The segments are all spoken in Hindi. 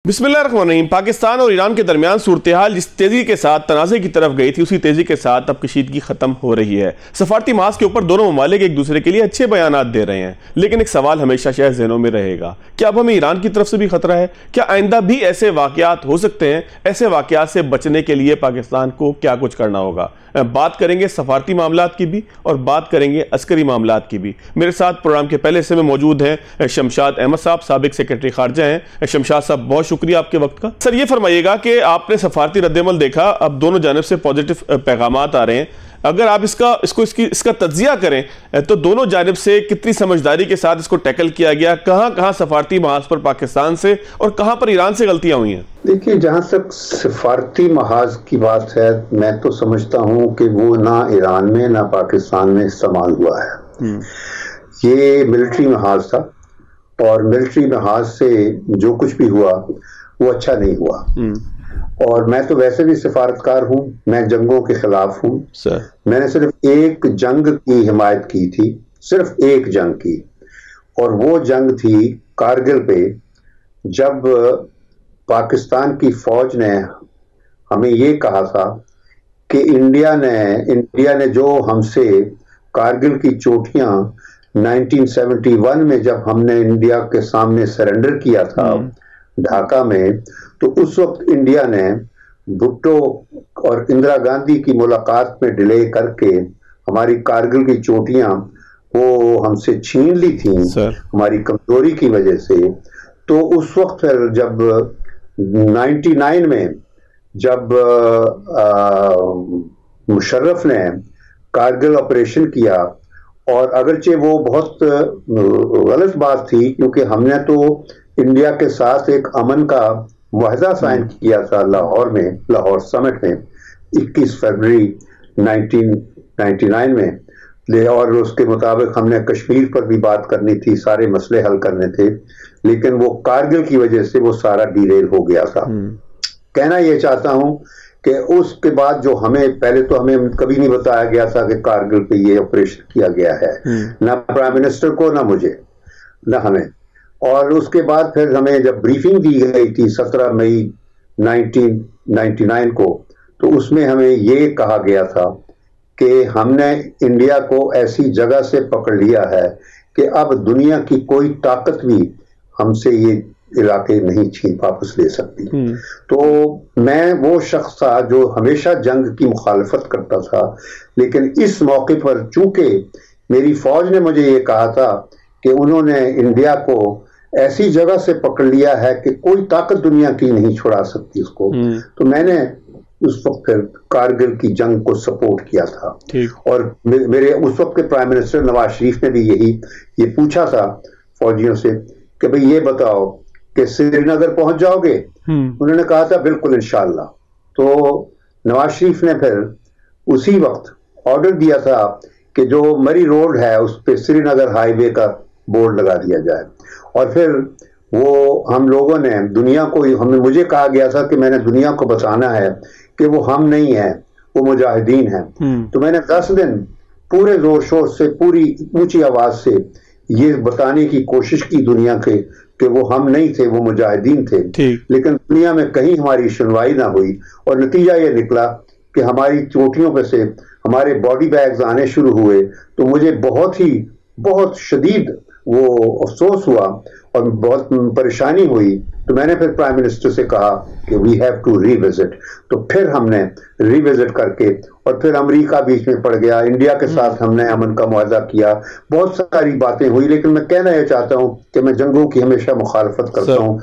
बिस्मिल्लाहिर्रहमानिर्रहीम। पाकिस्तान और ईरान के दरमियान सूरत-ए-हाल जिस तेजी के साथ तनाज़े की तरफ गई थी, उसी तेजी के साथ अब कशीदगी खत्म हो रही है। सफारती महाज के ऊपर दोनों ममालिक एक दूसरे के लिए अच्छे बयानात दे रहे हैं, लेकिन एक सवाल हमेशा शायद ज़हनों में रहेगा, क्या अब हमें ईरान की तरफ से भी खतरा है? क्या आइंदा भी ऐसे वाक़यात हो सकते हैं? ऐसे वाक़यात से बचने के लिए पाकिस्तान को क्या कुछ करना होगा? बात करेंगे सफारती मामलात की भी और बात करेंगे अस्करी मामलात की भी। मेरे साथ प्रोग्राम के पहले हिस्से में मौजूद हैं शमशाद अहमद साहब, साबिक सेक्रेटरी खारजा हैं। शमशाद साहब, बहुत शुक्रिया आपके वक्त का। सर, ये फरमाइएगा कि आपने सफारती रद्दअमल देखा, अब दोनों जानिब से पॉजिटिव पैगामात आ रहे हैं। अगर आप इसका तज्जिया करें तो दोनों जानिब से कितनी समझदारी के साथ इसको टैकल किया गया, कहां कहां सफारती महाज पर पाकिस्तान से और कहां पर ईरान से गलतियां हुई हैं? देखिए, जहां तक सफारती महाज की बात है, मैं तो समझता हूं कि वो ना ईरान में ना पाकिस्तान में इस्तेमाल हुआ है। ये मिलिट्री महाज था और मिलिट्री महाज से जो कुछ भी हुआ वो अच्छा नहीं हुआ। और मैं तो वैसे भी सिफारतकार हूं, मैं जंगों के खिलाफ हूं। मैंने सिर्फ एक जंग की हिमायत की थी, सिर्फ एक जंग की, और वो जंग थी कारगिल पे, जब पाकिस्तान की फौज ने हमें ये कहा था कि इंडिया ने जो हमसे कारगिल की चोटियां 1971 में जब हमने इंडिया के सामने सरेंडर किया था ढाका में, तो उस वक्त इंडिया ने भुट्टो और इंदिरा गांधी की मुलाकात में डिले करके हमारी कारगिल की चोटियां वो हमसे छीन ली थी हमारी कमजोरी की वजह से। तो उस वक्त फिर जब 99 में जब मुशर्रफ ने कारगिल ऑपरेशन किया, और अगरचे वो बहुत गलत बात थी क्योंकि हमने तो इंडिया के साथ एक अमन का मुआहदा साइन किया था लाहौर में, लाहौर समिट में 21 फरवरी 1999 में, और उसके मुताबिक हमने कश्मीर पर भी बात करनी थी, सारे मसले हल करने थे, लेकिन वो कारगिल की वजह से वो सारा डिरेल हो गया था। कहना ये चाहता हूं कि उसके बाद जो पहले तो हमें कभी नहीं बताया गया था कि कारगिल पे ये ऑपरेशन किया गया है, ना प्राइम मिनिस्टर को, ना मुझे, ना हमें। और उसके बाद फिर हमें जब ब्रीफिंग दी गई थी 17 मई 1999 को, तो उसमें हमें ये कहा गया था कि हमने इंडिया को ऐसी जगह से पकड़ लिया है कि अब दुनिया की कोई ताकत भी हमसे ये इलाके नहीं छीन वापस ले सकती। तो मैं वो शख्स था जो हमेशा जंग की मुखालफत करता था, लेकिन इस मौके पर चूंकि मेरी फौज ने मुझे ये कहा था कि उन्होंने इंडिया को ऐसी जगह से पकड़ लिया है कि कोई ताकत दुनिया की नहीं छुड़ा सकती उसको, तो मैंने उस वक्त फिर कारगिल की जंग को सपोर्ट किया था। और मेरे उस वक्त के प्राइम मिनिस्टर नवाज शरीफ ने भी ये पूछा था फौजियों से कि भाई ये बताओ कि श्रीनगर पहुंच जाओगे? उन्होंने कहा था बिल्कुल इंशाल्लाह। तो नवाज शरीफ ने फिर उसी वक्त ऑर्डर दिया था कि जो मरी रोड है उस पे श्रीनगर हाईवे का बोर्ड लगा दिया जाए। और फिर वो हम लोगों ने दुनिया को, मुझे कहा गया था कि मैंने दुनिया को बताना है कि वो हम नहीं है, वो मुजाहिदीन है। तो मैंने 10 दिन पूरे जोर शोर से, पूरी ऊंची आवाज से ये बताने की कोशिश की दुनिया के कि वो हम नहीं थे, वो मुजाहिदीन थे। लेकिन दुनिया में कहीं हमारी सुनवाई ना हुई, और नतीजा ये निकला कि हमारी चोटियों पे से हमारे बॉडी बैग्स आने शुरू हुए। तो मुझे बहुत शदीद वो अफसोस हुआ और बहुत परेशानी हुई। तो मैंने फिर प्राइम मिनिस्टर से कहा कि वी हैव टू रिविजिट। तो फिर हमने रिविजिट करके, और फिर अमेरिका बीच में पड़ गया, इंडिया के साथ हमने अमन का मुआहदा किया, बहुत सारी बातें हुई। लेकिन मैं कहना यह चाहता हूं कि मैं जंगों की हमेशा मुखालफत करता हूं।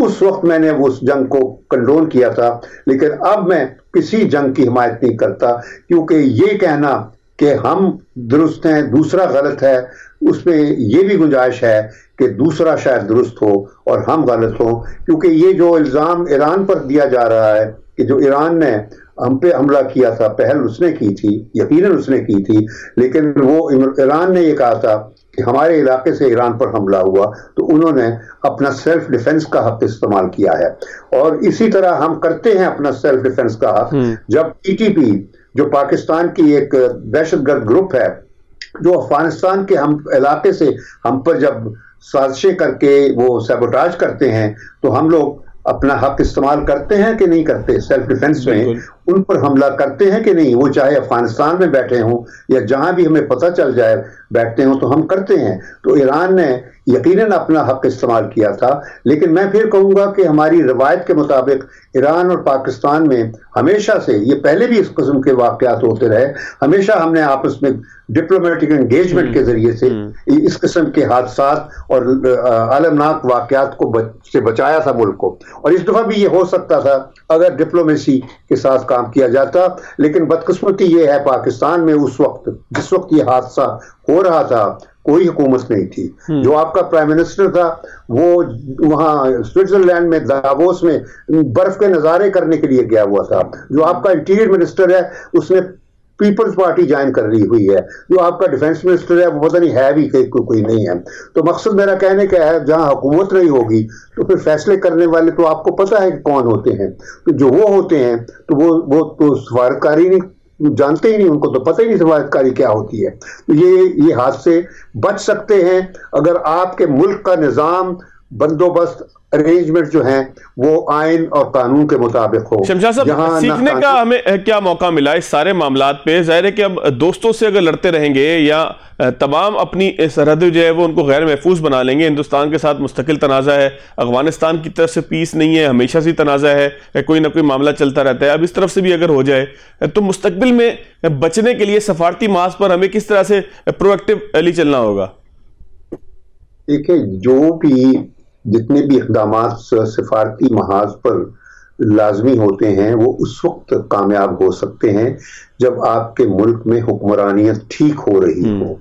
उस वक्त मैंने उस जंग को कंडोन किया था, लेकिन अब मैं किसी जंग की हिमायत नहीं करता, क्योंकि ये कहना कि हम दुरुस्त हैं दूसरा गलत है, उसमें यह भी गुंजाइश है कि दूसरा शायद दुरुस्त हो और हम गलत हो। क्योंकि ये जो इल्जाम ईरान पर दिया जा रहा है कि जो ईरान ने हम पे हमला किया था, पहल उसने की थी, यकीनन उसने की थी, लेकिन वो ईरान ने ये कहा था कि हमारे इलाके से ईरान पर हमला हुआ, तो उन्होंने अपना सेल्फ डिफेंस का हक इस्तेमाल किया है। और इसी तरह हम करते हैं अपना सेल्फ डिफेंस का हक जब टीटीपी, जो पाकिस्तान की एक दहशतगर्द ग्रुप है, जो अफगानिस्तान के हम इलाके से हम पर जब साजिशें करके वो सैबोटाज करते हैं, तो हम लोग अपना हक इस्तेमाल करते हैं कि नहीं करते, सेल्फ डिफेंस में उन पर हमला करते हैं कि नहीं, वो चाहे अफगानिस्तान में बैठे हों या जहां भी हमें पता चल जाए बैठते हों तो हम करते हैं। तो ईरान ने यकीनन अपना हक इस्तेमाल किया था, लेकिन मैं फिर कहूंगा कि हमारी रवायत के मुताबिक ईरान और पाकिस्तान में हमेशा से, ये पहले भी इस किस्म के वाकयात होते रहे, हमेशा हमने आपस में डिप्लोमेटिक एंगेजमेंट के जरिए से इस किस्म के हादसात और अलमनाक वाकयात को से बचाया था मुल्क को। और इस दफा भी ये हो सकता था अगर डिप्लोमेसी के साथ काम किया जाता, लेकिन बदकिस्मती ये है पाकिस्तान में उस वक्त जिस वक्त ये हादसा हो रहा था कोई हुकूमत नहीं थी। जो आपका प्राइम मिनिस्टर था वो वहां स्विट्जरलैंड में दावोस में बर्फ के नजारे करने के लिए गया हुआ था। जो आपका इंटीरियर मिनिस्टर है उसने पीपल्स पार्टी ज्वाइन कर ली हुई है। जो आपका डिफेंस मिनिस्टर है वो पता नहीं है भी कोई नहीं है। तो मकसद मेरा कहने का है जहां हुकूमत नहीं होगी तो फिर फैसले करने वाले तो आपको पता है कि कौन होते हैं। तो जो वो होते हैं तो वो तो सफारतकारी नहीं जानते ही नहीं, उनको तो पता ही नहीं सफारतकारी क्या होती है। तो ये हादसे बच सकते हैं अगर आपके मुल्क का निज़ाम, बंदोबस्त, अरेंजमेंट जो है वो आइन और कानून के मुताबिक हो। शमशाद साहब, सीखने का हमें क्या मौका मिला इस सारे मामलात पे? जाहिर है कि अब दोस्तों से अगर लड़ते रहेंगे या तमाम अपनी सरहद जो है वो उनको गैर महफूज बना लेंगे, हिंदुस्तान के साथ मुस्तकिल तनाज़ा है, अफगानिस्तान की तरफ से पीस नहीं है, हमेशा से तनाज़ा है, कोई ना कोई मामला चलता रहता है, अब इस तरफ से भी अगर हो जाए तो मुस्तकबिल में बचने के लिए सफारती मास पर हमें किस तरह से प्रोएक्टिवली चलना होगा? देखिए, जो भी जितने भी इक़दामात सिफारती महाज पर लाजमी होते हैं वो उस वक्त कामयाब हो सकते हैं जब आपके मुल्क में हुक्मरानियत ठीक हो रही हो,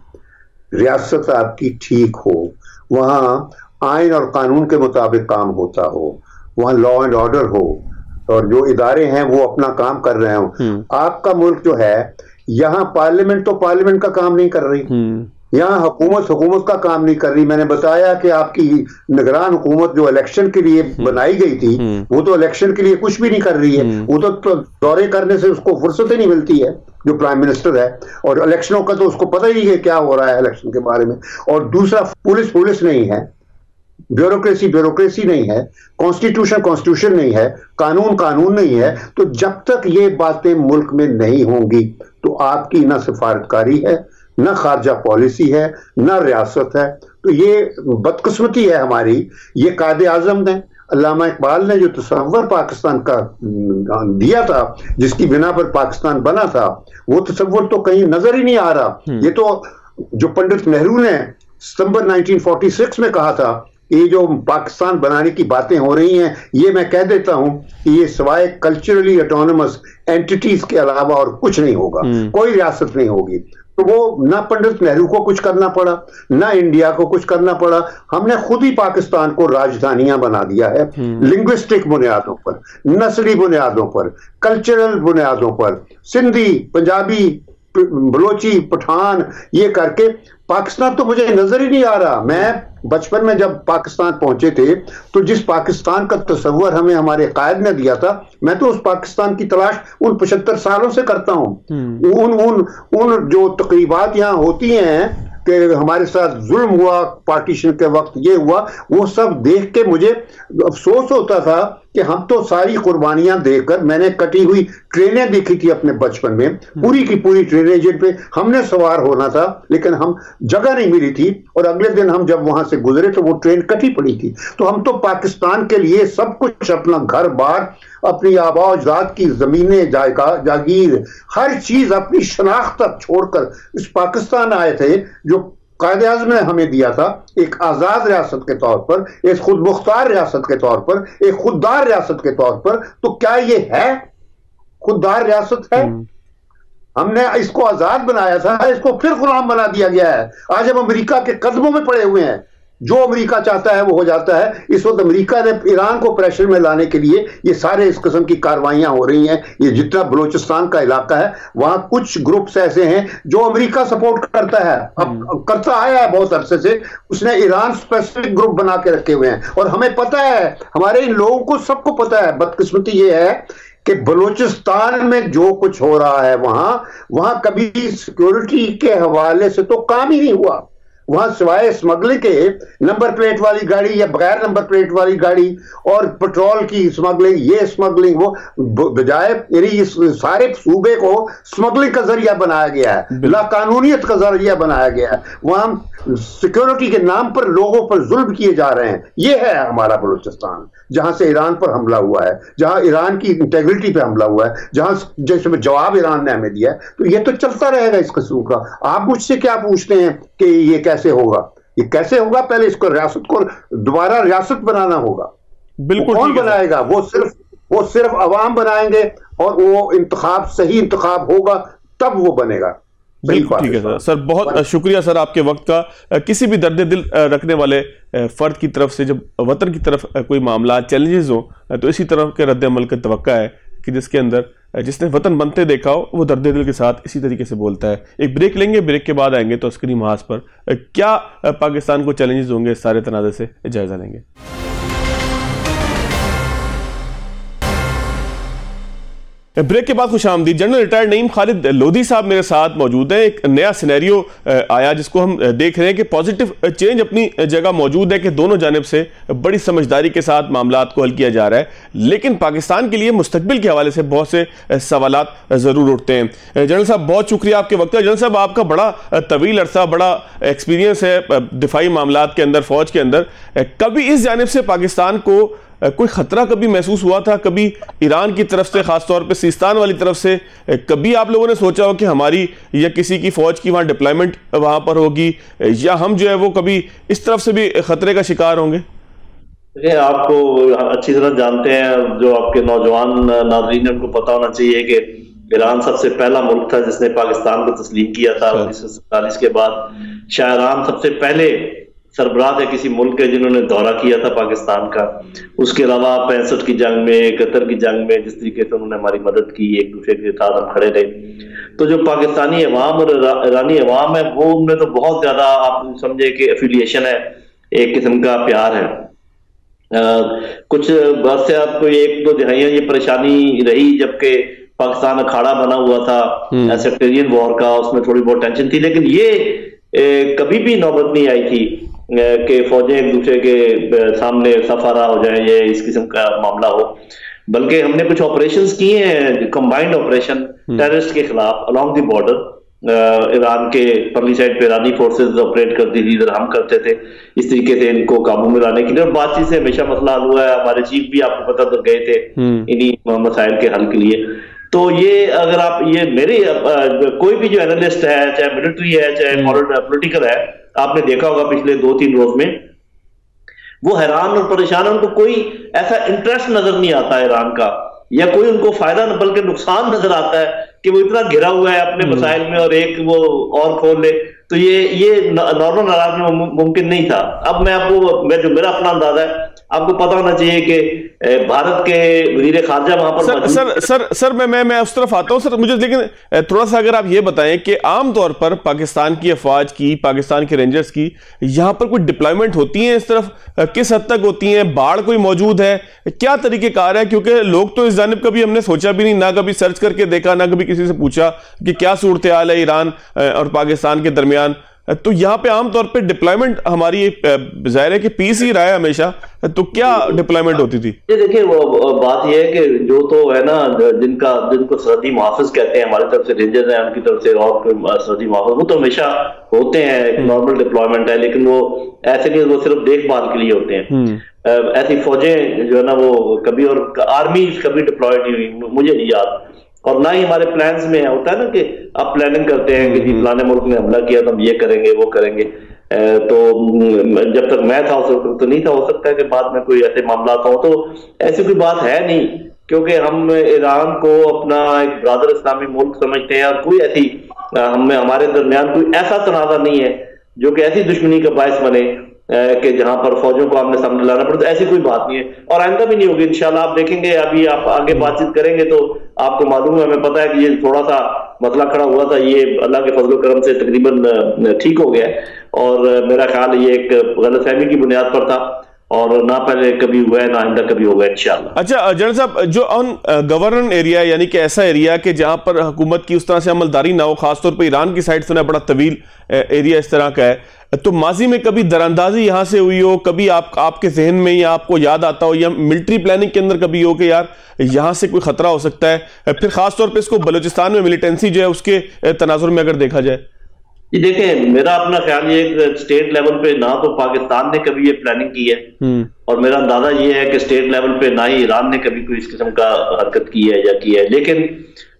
रियासत आपकी ठीक हो, वहाँ आइन और कानून के मुताबिक काम होता हो, वहाँ लॉ एंड ऑर्डर हो और जो इदारे हैं वो अपना काम कर रहे हो। आपका मुल्क जो है यहाँ पार्लियामेंट तो पार्लियामेंट का काम नहीं कर रही, यहाँ हुकूमत का काम नहीं कर रही। मैंने बताया कि आपकी निगरान हुकूमत जो इलेक्शन के लिए बनाई गई थी वो तो इलेक्शन के लिए कुछ भी नहीं कर रही है। वो तो दौरे करने से उसको फुर्सत ही नहीं मिलती है जो प्राइम मिनिस्टर है, और इलेक्शनों का तो उसको पता ही नहीं है क्या हो रहा है इलेक्शन के बारे में। और दूसरा, पुलिस नहीं है, ब्यूरोक्रेसी नहीं है, कॉन्स्टिट्यूशन नहीं है, कानून नहीं है। तो जब तक ये बातें मुल्क में नहीं होंगी तो आपकी ना सिफारतकारी है, न खारजा पॉलिसी है, न रियासत है। तो ये बदकिस्मती है हमारी। ये कायदे आजम ने, अल्लामा इकबाल ने जो तसव्वुर पाकिस्तान का दिया था, जिसकी बिना पर पाकिस्तान बना था, वो तसव्वुर तो कहीं नजर ही नहीं आ रहा। ये तो जो पंडित नेहरू ने सितंबर 1946 में कहा था, ये जो पाकिस्तान बनाने की बातें हो रही हैं, ये मैं कह देता हूं कि ये सिवाय कल्चरली ऑटोनमस एंटिटीज के अलावा और कुछ नहीं होगा, कोई रियासत नहीं होगी। तो वो ना पंडित नेहरू को कुछ करना पड़ा, ना इंडिया को कुछ करना पड़ा, हमने खुद ही पाकिस्तान को राजधानियां बना दिया है, लिंग्विस्टिक बुनियादों पर, नस्ली बुनियादों पर, कल्चरल बुनियादों पर, सिंधी, पंजाबी, बलोची, पठान, ये करके पाकिस्तान तो मुझे नजर ही नहीं आ रहा। मैं बचपन में जब पाकिस्तान पहुंचे थे तो जिस पाकिस्तान का तस्वर हमें हमारे कायद ने दिया था, मैं तो उस पाकिस्तान की तलाश उन 75 सालों से करता हूं। उन जो तकरीबात यहां होती हैं कि हमारे साथ जुल्म हुआ पार्टीशन के वक्त, ये हुआ, वो सब देख के मुझे अफसोस होता था कि हम तो सारी कुर्बानियां देकर, मैंने कटी हुई ट्रेनें देखी थी अपने बचपन में, पूरी की पूरी ट्रेनें जिन पे हमने सवार होना था, लेकिन हम जगह नहीं मिली थी, और अगले दिन हम जब वहां से गुजरे तो वो ट्रेन कटी पड़ी थी। तो हम तो पाकिस्तान के लिए सब कुछ, अपना घर बार, अपनी आबा अजदाद की जमीनें, जागीर, हर चीज, अपनी शनाख्त तक छोड़कर इस पाकिस्तान आए थे जो कायदे आज़म ने हमें दिया था, एक आजाद रियासत के तौर पर, एक खुद मुख्तार रियासत के तौर पर, एक खुददार रियासत के तौर पर। तो क्या ये है खुददार रियासत है? हमने इसको आजाद बनाया था, इसको फिर गुलाम बना दिया गया है। आज हम अमेरिका के कदमों में पड़े हुए हैं, जो अमेरिका चाहता है वो हो जाता है। इस वक्त अमेरिका ने ईरान को प्रेशर में लाने के लिए ये सारे इस किस्म की कार्रवाइयां हो रही हैं। ये जितना बलूचिस्तान का इलाका है वहां कुछ ग्रुप्स ऐसे हैं जो अमेरिका सपोर्ट करता है, अब करता आया है बहुत अरसे से। उसने ईरान स्पेसिफिक ग्रुप बना के रखे हुए हैं, और हमें पता है, हमारे इन लोगों को सबको पता है। बदकिस्मती ये है कि बलूचिस्तान में जो कुछ हो रहा है वहां कभी सिक्योरिटी के हवाले से तो काम ही नहीं हुआ। वहां सिवाय स्मगलिंग के नंबर प्लेट वाली गाड़ी या बगैर नंबर प्लेट वाली गाड़ी और पेट्रोल की स्मगलिंग, ये स्मगलिंग, वो बजाय इस सारे सूबे को स्मगलिंग का जरिया बनाया गया है, लाकानूनियत का जरिया बनाया गया है। वहां सिक्योरिटी के नाम पर लोगों पर जुल्म किए जा रहे हैं। ये है हमारा बलूचिस्तान, जहां से ईरान पर हमला हुआ है, जहां ईरान की इंटेग्रिटी पे हमला हुआ है, जहां जैसे जवाब ईरान ने हमें दिया है। तो ये तो चलता रहेगा इस किस्म का। आप मुझसे क्या पूछते हैं कि ये कैसे होगा? ये कैसे होगा? पहले इसको रियासत को दोबारा रियासत बनाना होगा। बिल्कुल। कौन बनाएगा? वो सिर्फ अवाम बनाएंगे, और वो इंतखाब, सही इंतखाब होगा तब वो बनेगा। बिल्कुल ठीक है सर। सर बहुत शुक्रिया सर आपके वक्त का। किसी भी दर्द दिल रखने वाले फर्द की तरफ से जब वतन की तरफ कोई मामला चैलेंजेस हो तो इसी तरह के रद्द अमल का तवक्का है कि जिसके अंदर जिसने वतन बनते देखा हो वो दर्द दिल के साथ इसी तरीके से बोलता है। एक ब्रेक लेंगे, ब्रेक के बाद आएंगे तो अस्करी महाज पर क्या पाकिस्तान को चैलेंजेस होंगे सारे तनाज़े से जायजा लेंगे। ब्रेक के बाद खुश आमदीद। जनरल रिटायर्ड नईम खालिद लोधी साहब मेरे साथ मौजूद हैं। एक नया सिनेरियो आया जिसको हम देख रहे हैं कि पॉजिटिव चेंज अपनी जगह मौजूद है कि दोनों जानिब से बड़ी समझदारी के साथ मामलात को हल किया जा रहा है, लेकिन पाकिस्तान के लिए मुस्तकबिल के हवाले से बहुत से सवालात ज़रूर उठते हैं। जनरल साहब बहुत शुक्रिया आपके वक्त का। जनरल साहब आपका बड़ा तवील अरसा, बड़ा एक्सपीरियंस है दिफाई मामलात के अंदर, फौज के अंदर। कभी इस जानिब से पाकिस्तान को कोई खतरा कभी महसूस हुआ था? कभी ईरान की तरफ से, खासतौर पे सिस्तान वाली तरफ से, कभी आप लोगों ने सोचा हो कि हमारी या किसी की फौज की वहां डिप्लॉयमेंट वहां पर होगी, या हम जो है वो कभी इस तरफ से भी खतरे का शिकार होंगे? देखिए, आपको अच्छी तरह जानते हैं, जो आपके नौजवान नाज़रीन उनको पता होना चाहिए कि ईरान सबसे पहला मुल्क था जिसने पाकिस्तान को तस्लीम किया था 1947 के बाद। शाह ईरान सबसे पहले सरबराह थे किसी मुल्क के जिन्होंने दौरा किया था पाकिस्तान का। उसके अलावा 65 की जंग में, कतर की जंग में जिस तरीके से उन्होंने हमारी मदद की, एक दूसरे के साथ हम खड़े रहे। तो जो पाकिस्तानी अवाम और ईरानी अवाम है वो उनमें तो बहुत ज्यादा आप समझे कि एफिलिएशन है, एक किस्म का प्यार है। कुछ बस से आपको 1-2 दिहाइयां ये परेशानी रही जबकि पाकिस्तान अखाड़ा बना हुआ था सेक्टेरियन वॉर का, उसमें थोड़ी बहुत टेंशन थी, लेकिन ये कभी भी नौबत नहीं आई थी कि फौजें एक दूसरे के सामने सफारा हो जाए, ये इस किस्म का मामला हो। बल्कि हमने कुछ ऑपरेशंस किए हैं, कंबाइंड ऑपरेशन टेररिस्ट के खिलाफ अलोंग द बॉर्डर। ईरान के परली साइड पे ईरानी फोर्सेस ऑपरेट करती थी, इधर हम करते थे, इस तरीके से इनको काबू में लाने के लिए। और बातचीत से हमेशा मसला हल हुआ है। हमारे चीफ भी आपको पता तो गए थे इन्हीं मसाइल के हल के लिए। तो ये अगर आप ये मेरे कोई भी जो एनालिस्ट है, चाहे मिलिट्री है चाहे पॉलिटिकल है, आपने देखा होगा पिछले 2-3 रोज में वो हैरान और परेशान है। उनको कोई ऐसा इंटरेस्ट नजर नहीं आता ईरान का, या कोई उनको फायदा बल्कि नुकसान नजर आता है कि वो इतना घिरा हुआ है अपने मसाइल में और एक वो और खोल ले। तो ये नॉर्मल नाराज में मुमकिन नहीं था। अब मैं आपको जो मेरा अपना अंदाजा है, आपको पता होना चाहिए कि भारत के वजीर खारजा वहां पर सर मैं उस तरफ आता हूं सर। मुझे लेकिन थोड़ा सा अगर आप ये बताएं कि आमतौर पर पाकिस्तान की अफवाज की, पाकिस्तान के रेंजर्स की यहां पर कोई डिप्लॉयमेंट होती है इस तरफ, किस हद तक होती है? बाढ़ कोई मौजूद है? क्या तरीकेकार है? क्योंकि लोग तो इस जानिब कभी हमने सोचा भी नहीं, ना कभी सर्च करके देखा, ना कभी किसी से पूछा कि क्या सूरत हाल है ईरान और पाकिस्तान के दरमियान। तो यहाँ पे आमतौर पे डिप्लॉयमेंट हमारी जाहिर है कि पीस ही रहा है हमेशा, तो क्या डिप्लॉयमेंट होती थी? ये देखिए, वो बात ये है कि जो तो है ना, जिनको सरहदी मुहाफिज कहते हैं, हमारी तरफ से रेंजर्स हैं, उनकी तरफ से और सरहदी मुहाफिज, वो तो हमेशा होते हैं, नॉर्मल डिप्लॉयमेंट है, लेकिन वो ऐसे नहीं, वो सिर्फ देखभाल के लिए होते हैं। ऐसी फौजें जो है ना वो कभी, और आर्मी कभी डिप्लॉयड नहीं हुई, मुझे नहीं याद, और ना ही हमारे प्लान्स में होता है ना कि आप प्लानिंग करते हैं कि जी फलाने मुल्क ने हमला किया तो हम ये करेंगे वो करेंगे। तो जब तक मैं था उस वक्त तो नहीं था, हो सकता है कि बाद में कोई ऐसे मामला हो, तो ऐसी कोई बात है नहीं, क्योंकि हम ईरान को अपना एक ब्रादर इस्लामी मुल्क समझते हैं, और कोई ऐसी हमारे दरमियान कोई ऐसा तनाज़ा नहीं है जो कि ऐसी दुश्मनी का बायस बने कि जहां पर फौजों को आमने सामने लाना पड़ता। ऐसी कोई बात नहीं है और आइंदा भी नहीं होगी इंशाल्लाह। आप देखेंगे, अभी आप आगे बातचीत करेंगे तो आपको मालूम है, हमें पता है कि ये थोड़ा सा मसला खड़ा हुआ था, ये अल्लाह के फजल करम से तकरीबन ठीक हो गया, और मेरा ख्याल ये एक गलतफहमी की बुनियाद पर था। और ना पहले कभी हुआ है ना आइंदा कभी होगा इंशाल्लाह। अच्छा जनरल साहब, जो गवर्नर एरिया यानी कि ऐसा एरिया कि जहां पर हुकूमत की उस तरह से अमलदारी ना हो, खासतौर पर ईरान की साइड से ना, बड़ा तवील एरिया इस तरह का है, तो माजी में कभी दरअंदाजी यहां से हुई हो, कभी आपके जहन में या आपको याद आता हो, या मिलिट्री प्लानिंग के अंदर कभी हो कि यार यहां से कोई खतरा हो सकता है, फिर खासतौर पर इसको बलूचिस्तान में मिलिटेंसी जो है उसके तनाजुर में अगर देखा जाए? जी देखें, मेरा अपना ख्याल ये स्टेट लेवल पे ना तो पाकिस्तान ने कभी ये प्लानिंग की है, और मेरा अंदाजा ये है कि स्टेट लेवल पे ना ही ईरान ने कभी कोई इस किस्म का हरकत की है या की है। लेकिन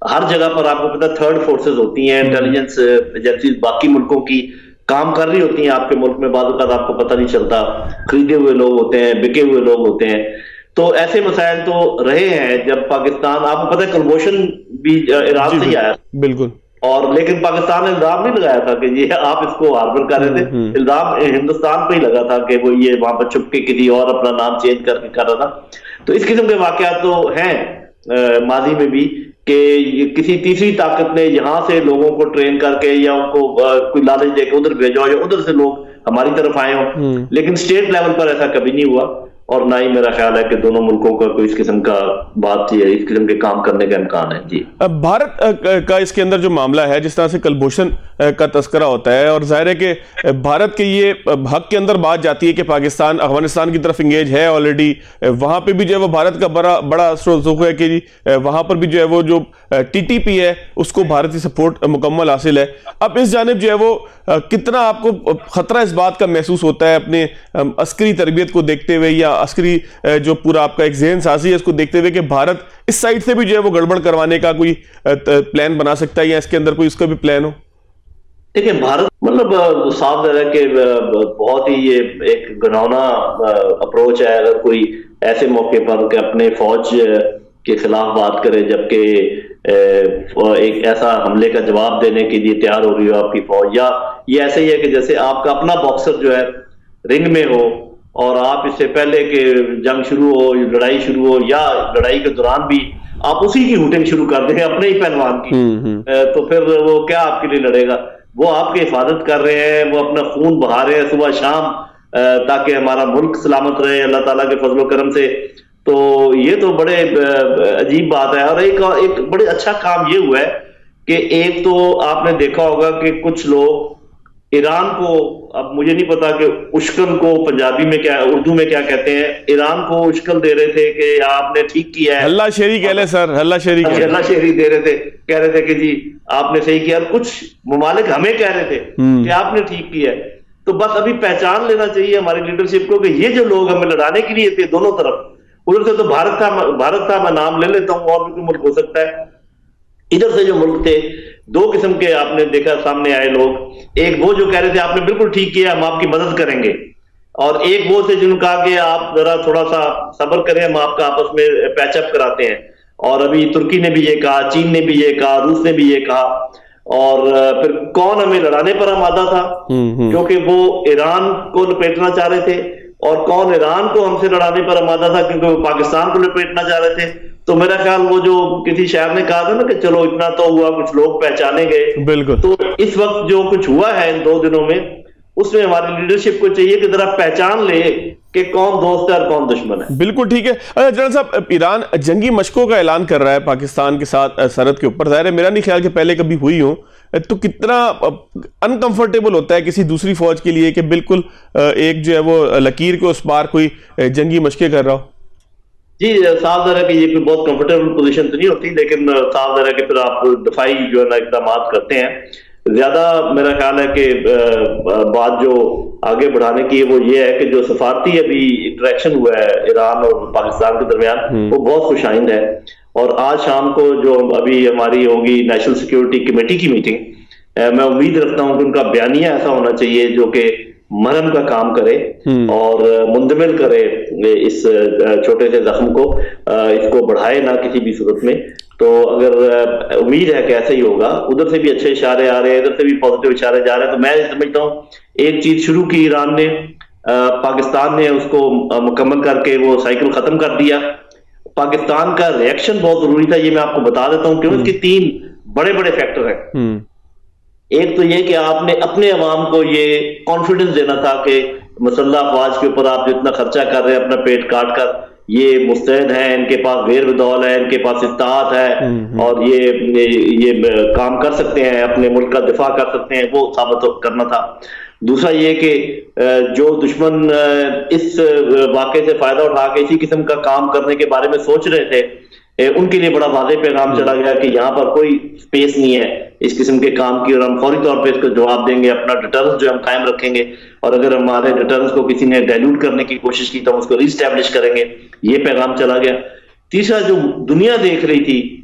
हर जगह पर आपको पता थर्ड फोर्सेस होती हैं, इंटेलिजेंस एजेंसीज बाकी मुल्कों की काम कर रही होती हैं आपके मुल्क में, बाद आपको पता नहीं चलता, खरीदे हुए लोग होते हैं, बिके हुए लोग होते हैं। तो ऐसे मसाइल तो रहे हैं जब पाकिस्तान, आपको पता है कलमोशन भी ईरान से ही आया, बिल्कुल, और लेकिन पाकिस्तान ने इल्जाम नहीं लगाया था कि ये आप इसको हार्बर कर रहे थे, इल्जाम हिंदुस्तान पे ही लगा था कि वो ये वहां पर छुप के किसी और अपना नाम चेंज करके कर रहा था। तो इस किस्म के वाकयात तो हैं माजी में भी कि किसी तीसरी ताकत ने यहां से लोगों को ट्रेन करके या उनको कोई लालच देकर उधर भेजो या उधर से लोग हमारी तरफ आए हों, लेकिन स्टेट लेवल पर ऐसा कभी नहीं हुआ, और ना ही मेरा ख्याल है कि दोनों मुल्कों का कोई इस किस्म का बात है, इस किस्म के काम करने का इम्कान है। जी, भारत का इसके अंदर जो मामला है, जिस तरह से कलभूषण का तस्करा होता है, और जाहिर है कि भारत के ये हक के अंदर बात जाती है कि पाकिस्तान अफगानिस्तान की तरफ इंगेज है ऑलरेडी, वहां पे भी जो है वो भारत का बड़ा रुख है कि वहां पर भी जो है वो जो TTP है उसको भारतीय सपोर्ट मुकम्मल हासिल है। अब इस जानिब जो है वो कितना आपको खतरा इस बात का महसूस होता है अपने अस्करी तरबियत को देखते हुए, या अस्करी जो पूरा आपका एक ज़हन साजी है उसको देखते हुए, कि भारत इस साइड से भी जो है वो गड़बड़ करवाने का कोई प्लान बना सकता है, या इसके अंदर कोई उसका भी प्लान हो? देखिए, भारत मतलब साफ है कि बहुत ही ये एक घिनौना अप्रोच है अगर कोई ऐसे मौके पर कि अपने फौज के खिलाफ बात करे, जबकि एक ऐसा हमले का जवाब देने के लिए तैयार हो रही हो आपकी फौज, या ये ऐसे ही है कि जैसे आपका अपना बॉक्सर जो है रिंग में हो और आप इससे पहले कि जंग शुरू हो, लड़ाई शुरू हो, या लड़ाई के दौरान भी आप उसी की हुटिंग शुरू कर दें अपने ही पहलवान की, तो फिर वो क्या आपके लिए लड़ेगा? वो आपकी हिफाजत कर रहे हैं, वो अपना खून बहा रहे हैं सुबह शाम ताकि हमारा मुल्क सलामत रहे अल्लाह ताला के फजलो करम से। तो ये तो बड़े अजीब बात है। और एक बड़े अच्छा काम ये हुआ है कि एक तो आपने देखा होगा कि कुछ लोग ईरान को, अब मुझे नहीं पता कि उश्कल को पंजाबी में क्या, उर्दू में क्या कहते हैं, ईरान को उश्कल दे रहे थे कि आपने ठीक किया है, हल्ला शेरी कह ले सर, हल्ला शेरी दे रहे थे, कह रहे थे कि जी आपने सही किया। कुछ ममालिक हमें कह रहे थे कि आपने ठीक किया है। तो बस अभी पहचान लेना चाहिए हमारी लीडरशिप को कि ये जो लोग हमें लड़ाने के लिए थे दोनों तरफ, उधर से तो भारत था, मैं नाम ले लेता हूँ और भी कोई मुल्क हो सकता है, इधर से जो मुल्क थे दो किस्म के आपने देखा सामने आए लोग, एक वो जो कह रहे थे आपने बिल्कुल ठीक किया, हम आपकी मदद करेंगे, और एक वो थे जिन्होंने कहा कि आप जरा थोड़ा सा सब्र करें, हम आपका आपस में पैचअप कराते हैं। और अभी तुर्की ने भी ये कहा, चीन ने भी ये कहा, रूस ने भी ये कहा, और फिर कौन हमें लड़ाने पर आमादा था, क्योंकि वो ईरान को लपेटना चाह रहे थे, और कौन ईरान को हमसे लड़ाने पर आमादा था क्योंकि वो पाकिस्तान को लपेटना चाह रहे थे। तो मेरा ख्याल वो जो किसी शायर ने कहा था ना कि चलो इतना तो हुआ, कुछ लोग पहचाने गए, बिल्कुल। तो इस वक्त जो कुछ हुआ है इन 2 दिनों में, उसमें हमारी लीडरशिप को चाहिए कि जरा पहचान ले कि कौन दोस्त है और कौन दुश्मन है। बिल्कुल ठीक है। जनरल साहब, ईरान जंगी मशकों का ऐलान कर रहा है पाकिस्तान के साथ सरहद के ऊपर, जाहिर है मेरा नहीं ख्याल कि पहले कभी हुई हो, तो कितना अनकंफर्टेबल होता है किसी दूसरी फौज के लिए कि बिल्कुल एक जो है वो लकीर के उस पार कोई जंगी मशकें कर रहा हो? जी, साफ ज़रा कि ये कोई बहुत कंफर्टेबल पोजीशन तो नहीं होती, लेकिन साफ ज़रा कि फिर आप दफाई जो है ना इकदाम करते हैं। ज्यादा मेरा ख्याल है कि बात जो आगे बढ़ाने की है वो ये है कि जो सफारती अभी इंटरेक्शन हुआ है ईरान और पाकिस्तान के दरमियान, वो बहुत खुशाइंद है। और आज शाम को जो अभी हमारी होगी नेशनल सिक्योरिटी कमेटी की मीटिंग, मैं उम्मीद रखता हूं कि उनका बयानिया ऐसा होना चाहिए जो कि मरहम का काम करे और मुंदमिल करे इस छोटे से जख्म को, इसको बढ़ाए ना किसी भी सूरत में। तो अगर उम्मीद है कि ऐसा ही होगा, उधर से भी अच्छे इशारे आ रहे हैं, इधर से भी पॉजिटिव इशारे जा रहे हैं, तो मैं समझता हूँ एक चीज शुरू की ईरान ने, पाकिस्तान ने उसको मुकम्मल करके वो साइकिल खत्म कर दिया। पाकिस्तान का रिएक्शन बहुत जरूरी था, ये मैं आपको बता देता हूँ क्यों। इसके 3 बड़े बड़े फैक्टर हैं। एक तो ये कि आपने अपने अवाम को ये कॉन्फिडेंस देना था कि मुसल्लह अफवाज के ऊपर आप जितना खर्चा कर रहे हैं अपना पेट काट कर, ये मुस्तैद हैं, इनके पास वेर विदौल है, इनके पास इस्तात है और ये काम कर सकते हैं, अपने मुल्क का दिफा कर सकते हैं, वो साबित करना था। दूसरा ये कि जो दुश्मन इस वाक़े से फायदा उठा के इसी किस्म का काम करने के बारे में सोच रहे थे, उनके लिए बड़ा वाज़ेह पैगाम चला गया कि यहाँ पर कोई स्पेस नहीं है इस किस्म के काम की, और हम फौरी तौर पे इसको जवाब देंगे, अपना डिटरेंस जो हम कायम रखेंगे, और अगर हमारे डिटरेंस को किसी ने डाइल्यूट करने की कोशिश की तो हम उसको रीस्टैब्लिश करेंगे। ये पैगाम चला गया। तीसरा, जो दुनिया देख रही थी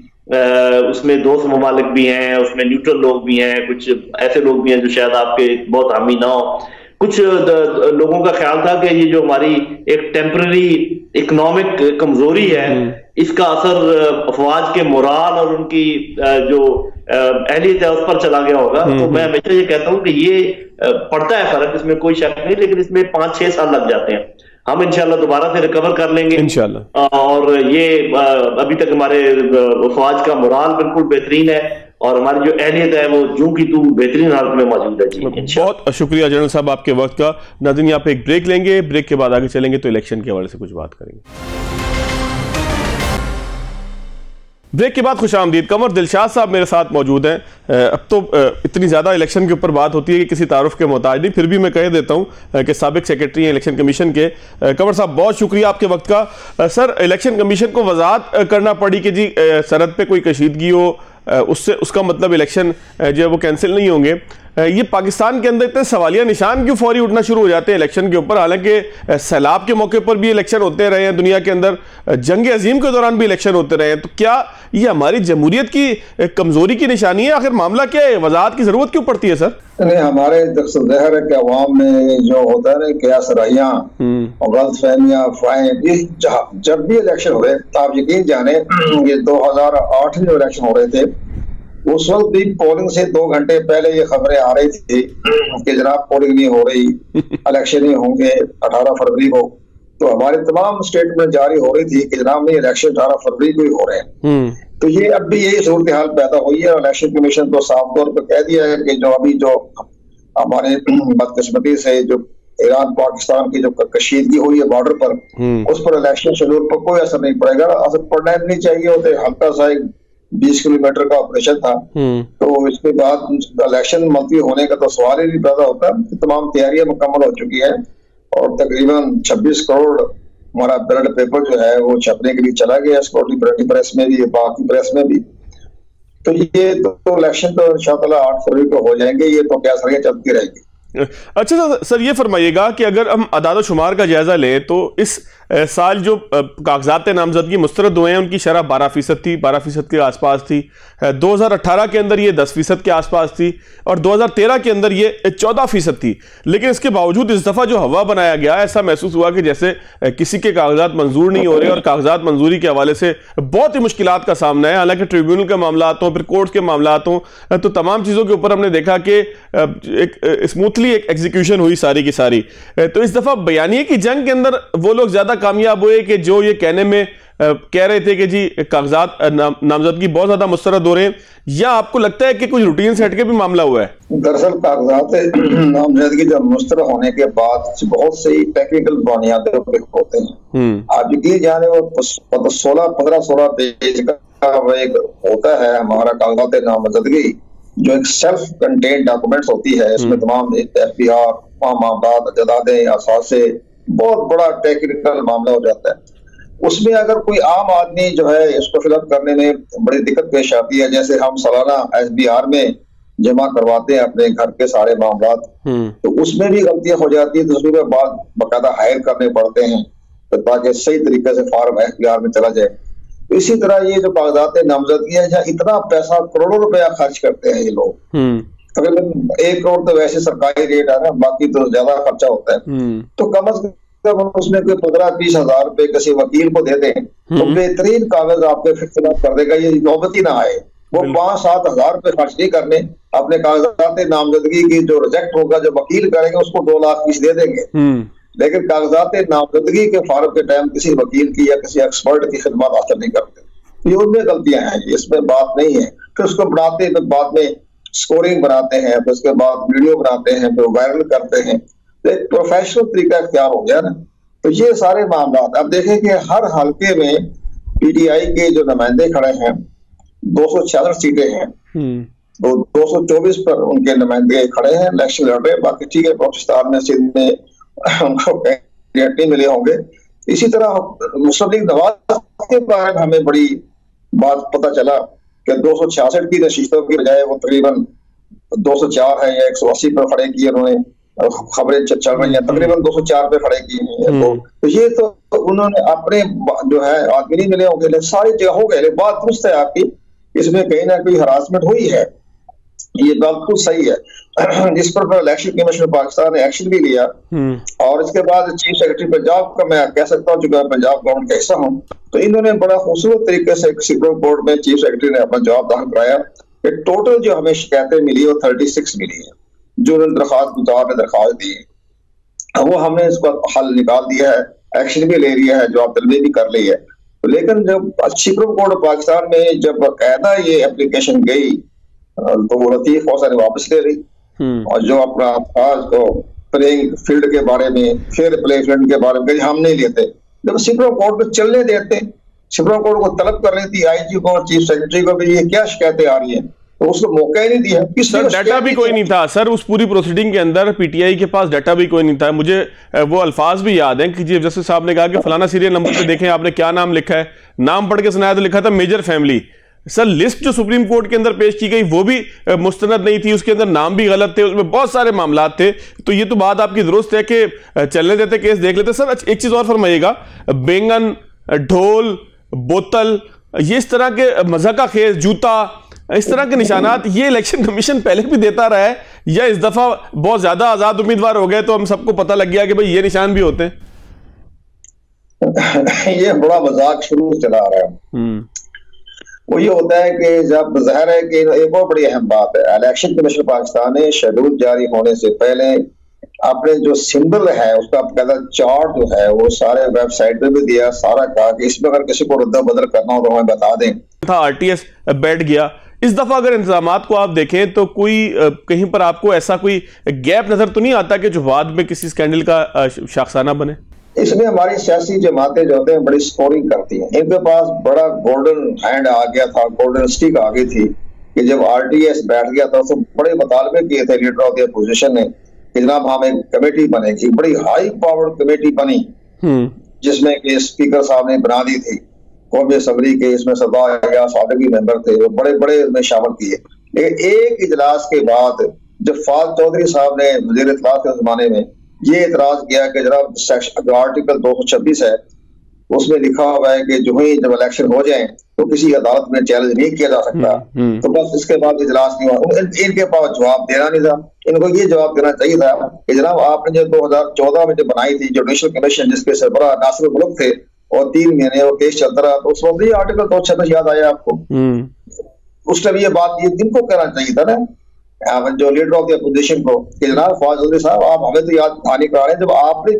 उसमें दोस्त ममालिक भी हैं, उसमें न्यूट्रल लोग भी हैं, कुछ ऐसे लोग भी हैं जो शायद आपके बहुत हामी ना हो। कुछ लोगों का ख्याल था कि ये जो हमारी एक टेम्पररी इकोनॉमिक कमजोरी है, इसका असर अफवाज के मोराल और उनकी जो अहलियत है उस पर चला गया होगा। तो मैं हमेशा ये कहता हूँ कि ये पड़ता है फर्क, इसमें कोई शक नहीं, लेकिन इसमें 5-6 साल लग जाते हैं। हम इंशाल्लाह दोबारा से रिकवर कर लेंगे इंशाल्लाह, और ये अभी तक हमारे अफवाज का मोराल बिल्कुल बेहतरीन है और हमारी जो अहलियत है वो जूं की तू बेहतरीन हालत में मौजूद है जी। बहुत शुक्रिया जनरल साहब आपके वक्त का। नाज़रीन, यहाँ पे एक ब्रेक लेंगे, ब्रेक के बाद आगे चलेंगे तो इलेक्शन के हवाले से कुछ बात करेंगे। ब्रेक के बाद खुशामदीद। कमर दिलशाद साहब मेरे साथ मौजूद हैं। अब तो इतनी ज़्यादा इलेक्शन के ऊपर बात होती है कि किसी तारुफ के मोहताज नहीं, फिर भी मैं कह देता हूं कि साबिक सेक्रेटरी हैं इलेक्शन कमीशन के। कमर साहब, बहुत शुक्रिया आपके वक्त का। सर, इलेक्शन कमीशन को वजाहत करना पड़ी कि जी सरहद पे कोई कशीदगी हो, उससे उसका मतलब इलेक्शन जो है वो कैंसिल नहीं होंगे। ये पाकिस्तान के अंदर इतने सवालिया निशान क्यों फौरी उठना शुरू हो जाते हैं इलेक्शन के ऊपर? हालांकि सैलाब के मौके पर भी इलेक्शन होते रहे हैं दुनिया के अंदर, जंग अजीम के दौरान भी इलेक्शन होते रहे हैं, तो क्या ये हमारी जमहूरियत की कमजोरी की निशानी है? आखिर मामला क्या है? वजाहत की जरूरत क्यों पड़ती है सर? नहीं, हमारे ज़हर है कि अवाम में जो होता है ना कयासराइयाँ और गलतफहमियाँ, अफवाहें, जब भी इलेक्शन हो रहे, आप यकीन जाने ये 2008 में इलेक्शन हो रहे थे, उस वक्त भी पोलिंग से 2 घंटे पहले ये खबरें आ रही थी कि जनाब पोलिंग नहीं हो रही, इलेक्शन नहीं होंगे 18 फरवरी को। तो हमारे तमाम स्टेटमेंट जारी हो रही थी कि जनाब नहीं, इलेक्शन 18 फरवरी को ही हो रहे हैं। तो ये अब भी यही सूरत हाल पैदा हुई है और इलेक्शन कमीशन तो साफ तौर पर कह दिया है कि जो अभी जो हमारे बदकिस्मती से जो ईरान पाकिस्तान की जो कशीदगी हुई है बॉर्डर पर, उस पर इलेक्शन शेड्यूल पर कोई असर नहीं पड़ेगा। असर पड़ना नहीं चाहिए होते, हल्का सा 20 किलोमीटर का ऑपरेशन था, तो इसके बाद इलेक्शन मुलतवी होने का तो सवाल ही नहीं पैदा होता। तमाम तैयारियां मुकम्मल हो चुकी है और तकरीबन 26 करोड़ हमारा बैलेट पेपर जो है वो छपने के लिए चला गया, सिक्योरिटी प्रेस में भी, बाकी प्रेस में भी। तो ये तो इलेक्शन तो इंशाअल्लाह 8 फरवरी को हो जाएंगे, ये तो क्या सरिया चलती रहेगी। अच्छा सर, ये फरमाइएगा कि अगर हम अदाद शुमार का जायजा लें तो इस साल जो कागजात नामजदगी मुस्तरद हुए हैं उनकी शरह 12% थी, 12% के आसपास थी। 2018 के अंदर ये 10% के आसपास थी और 2013 के अंदर ये 14% थी। लेकिन इसके बावजूद इस दफ़ा जो हवा बनाया गया, ऐसा महसूस हुआ कि जैसे किसी के कागजात मंजूर नहीं हो रहे और कागजात मंजूरी के हवाले से बहुत ही मुश्किलात का सामना है। हालांकि ट्रिब्यूनल के मामला हों, फिर कोर्ट के मामला हों, तो तमाम चीज़ों के ऊपर हमने देखा कि एक स्मूथली एक एग्जीक्यूशन हुई सारी की सारी। तो इस दफ़ा बयानिए की जंग के अंदर वो लोग ज़्यादा कामयाब हुए कि जो ये कहने में कह रहे थे कि जी कागजात नामजदगी बहुत ज्यादा मुस्तरद हो रहे हैं, या आपको लगता है कि कुछ रूटीन से हटके भी मामला हुआ है? दरअसल कागजात नामजदगी जब मुस्तरद होने के बाद बहुत से टेक्निकल बुनियादें होते हैं। आप यकीन जाने वो 15-16 पेज का एक होता है हमारा कागजात नामजदगी, जो एक सेल्फ कंटेन्ड डॉक्यूमेंट्स होती है। इसमें तमाम FBR, मामलात, जदादें, असासे, बहुत बड़ा टेक्निकल मामला हो जाता है। उसमें अगर कोई आम आदमी जो है इसको फिलअप करने में बड़ी दिक्कत पेश आती है, जैसे हम सालाना SBR में जमा करवाते हैं अपने घर के सारे मामलात, तो उसमें भी गलतियां हो जाती है, तो उसमें बाद बाकायदा हायर करने पड़ते हैं ताकि सही तरीके से फॉर्म SBR में चला जाए। इसी तरह ये जो कागजात नामजदगी है, जहाँ इतना पैसा करोड़ों रुपया खर्च करते हैं ये लोग, तकरीबन 1 करोड़ तो वैसे सरकारी रेट है ना, बाकी तो ज्यादा खर्चा होता है। तो कम से कम उसमें कोई 15-20 हजार रुपए किसी वकील को दे दें तो बेहतरीन कागज आपके फिक्र कर देगा, ये नौबत ही ना आए। वो 5-7 हजार रुपए खर्च नहीं करने, अपने कागजात नामजदगी की जो रिजेक्ट होगा, जो वकील करेंगे उसको 2 लाख फीस दे देंगे। लेकिन कागजात नामजदगी के फार्म के टाइम किसी वकील की या किसी एक्सपर्ट की खिदमत हासिल नहीं करते। ये उनमें गलतियां हैं, इसमें बात नहीं है। फिर उसको बढ़ाते, फिर बाद में स्कोरिंग बनाते हैं, फिर उसके बाद वीडियो बनाते हैं, फिर वायरल करते हैं। तो एक प्रोफेशनल तरीका इख्तियार हो गया ना। तो ये सारे मामला अब देखें कि हर हल्के में पीटीआई के जो नुमाइंदे खड़े हैं 266 सीटें हैं, तो 224 पर उनके नुमाइंदे खड़े हैं, इलेक्शन लड़ रहे हैं। बाकी ठीक है, पाकिस्तान में सिंध में उनको कैंडिडेट नहीं मिले होंगे। इसी तरह मुस्लिम लीग नवाज के बारे में हमें बड़ी बात पता चला कि 266 की नशीतों की बजाय वो तकरीबन 204 है या 180 पर खड़े किए उन्होंने, खबरें चल रही हैं तकरीबन 204 पे खड़े किए हैं। तो ये तो उन्होंने अपने जो है आदमी नहीं मिले होंगे, सारी जगह हो गए। बात दुरुस्त है आपकी, इसमें कहीं ना कहीं हरासमेंट हुई है, ये बात बिल्कुल सही है। जिस पर इलेक्शन कमीशन पाकिस्तान ने एक्शन भी लिया और इसके बाद चीफ सेक्रेटरी पंजाब का मैं कह सकता हूँ, चूंकि पंजाब गवर्नमेंट का हिस्सा हूँ, तो इन्होंने बड़ा खूबसूरत तरीके से सुप्रीम कोर्ट में चीफ सेक्रेटरी ने अपना जवाब दाखिल कराया कि टोटल जो हमें शिकायतें मिली वो 36 मिली है, जो उन्होंने दरख्वास्त दी है वो हमने इसका हल निकाल दिया है, एक्शन भी ले लिया है, जवाब तलबी भी कर ली है। लेकिन जब सुप्रीम कोर्ट पाकिस्तान में जब बाकायदा ये एप्लीकेशन गई तो वो लतीफ फौजा ने वापस ले ली, और जो अपना आज को प्लेइंग फील्ड के बारे में, फेयर प्ले फील्ड के बारे में हम नहीं लेते, जब सुप्रीम कोर्ट में चलने देते, सुप्रीम कोर्ट को तलब कर रही थी आईजी को और चीफ सेक्रेटरी को भी ये क्या शिकायतें आ रही हैं, तो उसको मौका ही नहीं दिया। सर डाटा भी कोई नहीं था सर, उस पूरी प्रोसीडिंग के अंदर पीटीआई के पास डाटा भी कोई नहीं था। मुझे वो अल्फाज भी याद हैं कि चीफ जस्टिस साहब ने कहा कि फलाना सीरियल नंबर पे देखें आपने क्या नाम लिखा है, नाम पढ़ के सुनाया तो लिखा था मेजर फैमिली। सर लिस्ट जो सुप्रीम कोर्ट के अंदर पेश की गई वो भी मुस्तनद नहीं थी, उसके अंदर नाम भी गलत थे, उसमें बहुत सारे मामला थे। तो ये तो बात आपकी दुरुस्त है कि चलने देते, केस देख लेते। सर एक चीज और फरमाइएगा, बैंगन, ढोल, बोतल, ये इस तरह के मज़ा का खेस, जूता, इस तरह के निशानात ये इलेक्शन कमीशन पहले भी देता रहा है, या इस दफा बहुत ज्यादा आजाद उम्मीदवार हो गए तो हम सबको पता लग गया कि भाई ये निशान भी होते हैं? ये बड़ा मजाक शुरू चला रहा है। वो ये होता है कि जब जाहिर है कि एक और बड़ी अहम बात है, इलेक्शन कमीशन पाकिस्तान ने शेड्यूल जारी होने से पहले अपने जो सिंबल है उसका चार्ट जो है वो सारे वेबसाइट पे भी दिया, सारा कहा कि इसमें अगर किसी को रद्द बदल करना हो तो हमें बता दें। था आरटीएस बैठ गया। इस दफा अगर इंतजामात को आप देखें तो कोई कहीं पर आपको ऐसा कोई गैप नजर तो नहीं आता कि जो बाद में किसी स्कैंडल का शाखसाना बने? इसमें हमारी सियासी जमातें जो होते हैं बड़ी स्कोरिंग करती हैं, इनके पास बड़ा गोल्डन हैंड आ गया था, गोल्डन स्टिक आ गई थी कि जब आरटीएस बैठ गया था तो बड़े मुतालबे किए थे लीडर ऑफ द अपोजिशन ने कि जनाब हम एक कमेटी बनेगी, बड़ी हाई पावर्ड कमेटी बनी जिसमें कि स्पीकर साहब ने बना दी थी, कौमी असम्बली के इसमें सरदार या सादिक मेंबर थे, वो बड़े बड़े इसमें शामिल किए। लेकिन एक इजलास के बाद जब फाज चौधरी साहब ने वज़ीर इत्तलात के जमाने में ये इतराज किया कि जनाब जो आर्टिकल 226 है उसमें लिखा हुआ है कि जो ही जब इलेक्शन हो जाए तो किसी अदालत में चैलेंज नहीं किया जा सकता, तो बस इसके बाद इजलास नहीं हुआ। इनके पास जवाब देना नहीं था, इनको ये जवाब देना चाहिए था कि जनाब आपने जो 2014 में जो बनाई थी जुडिशल कमीशन जिसके सरबराह नासिर मुल्क थे और 3 महीने वो केस चलता रहा, तो उस वक्त ये आर्टिकल 226 याद आया आपको? उस टाइम ये बात ये इनको कहना चाहिए था ना जो लीडर ऑफ द अपोजिशन को कि जनाब फवाद चौधरी साहब आप हमें तो याद आने करा रहे हैं जब आपने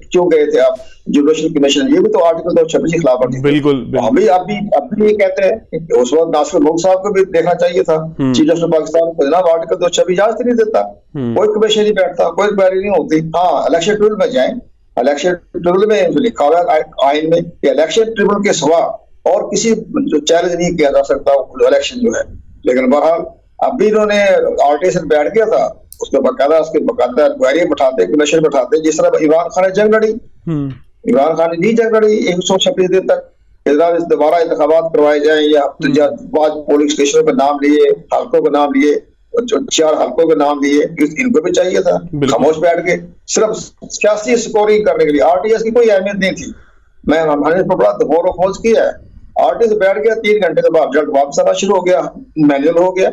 क्यों गए थे आप जुडिशल कमीशन, ये भी तो आर्टिकल 226 के खिलाफ थी। बिल्कुल अभी ये कहते हैं कि उस वक्त नासिर मुल्क साहब को भी देखना चाहिए था, चीफ जस्टिस पाकिस्तान को, जनाब आर्टिकल 226 इजाजत नहीं देता, कोई कमीशन नहीं बैठता, कोई क्वेरी नहीं होती। हाँ इलेक्शन ट्रिब्यूनल में जाए, इलेक्शन ट्रिब्यूनल में लिखा हुआ है आइन में कि इलेक्शन ट्रिब्यूनल के सिवा और किसी चैलेंज नहीं किया जा सकता इलेक्शन जो है। लेकिन बहरहाल अभी इन्होंने आरटीएस बैठ गया था, उसके बाकायदा क्वेरी बैठाते, कमीशन बैठाते, जिस तरह इमरान खान ने जंग लड़ी, इमरान खान ने नहीं जंग लड़ी 126 दिन तक दोबारा इंतखाबात करवाए जाए या पोलिंग स्टेशनों पे नाम लिए, हल्कों के नाम लिए, 4 हल्कों के नाम लिए, इनको भी चाहिए था, खामोश बैठ के सिर्फ सियासी स्कोरिंग करने के लिए। आरटीएस की कोई अहमियत नहीं थी, हमने बड़ा गौर खोज किया है। आरटीएस बैठ गया, 3 घंटे के बाद रिजल्ट वापस आना शुरू हो गया, मैनुअल हो गया,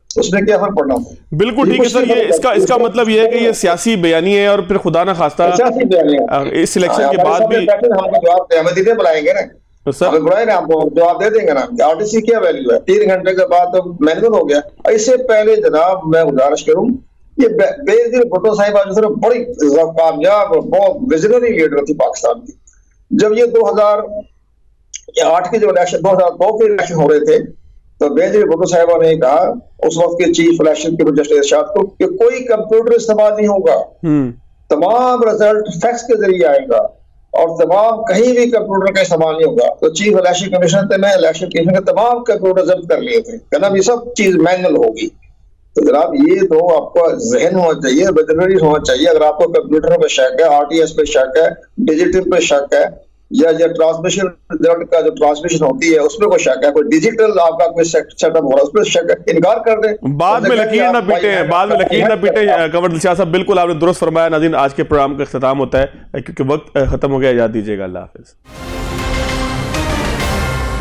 उसमें क्या फर्क पड़ना था? बिल्कुल ठीक है सर, ये इसका मतलब ये है कि ये सियासी बयानी है और फिर खुदा ना खास्ता इस सिलेक्शन के बाद भी हमको जवाब बुलाएंगे ना, हमें बुलाए ना, हमको जवाब दे देंगे ना। आरटीसी क्या वैल्यू है? 3 घंटे के बाद तो मैनुअल हो गया। इससे पहले जनाब मैं गुजारिश करूं, ये बेनजीर भुट्टो साहिबा जो सिर्फ बड़ी कामयाब बहुत विजनरी लीडर थी पाकिस्तान की, जब ये 2008 के जो इलेक्शन 2002 के इलेक्शन हो रहे थे तो बेनजीर भुट्टो साहिबा ने कहा उस वक्त के चीफ इलेक्शन के जस्टिस इरशाद को कि कोई कंप्यूटर इस्तेमाल नहीं होगा, तमाम रिजल्ट फैक्स के जरिए आएगा और तमाम कहीं भी कंप्यूटर का इस्तेमाल नहीं होगा। तो चीफ इलेक्शन कमीशन थे, मैं इलेक्शन कमीशन के तमाम कंप्यूटर जब्त कर लिए थे, कहना ये सब चीज मैनुअल होगी। तो जनाब ये तो आपका जहन होना चाहिए, वेटरनरी होना चाहिए। अगर आपको कंप्यूटर पे शक है, आरटीएस पे शक है, डिजिटल पे शक है, या ट्रांसमिशन रिजल्ट का जो ट्रांसमिशन होती है उसमें कोई शक है, कोई डिजिटल आपका कोई सेटअप हो रहा है उस पर शक है, इनकार कर दे। बाद में लकीर ना पीटे, बाद में लकीर ना पीटे। कंवर दिलशाद साहब बिल्कुल आपने दुरुस्त फरमाया। नाज़रीन आज के प्रोग्राम का इख्तिताम होता है क्योंकि वक्त खत्म हो गया। याद दीजिएगा। अल्लाह हाफिज।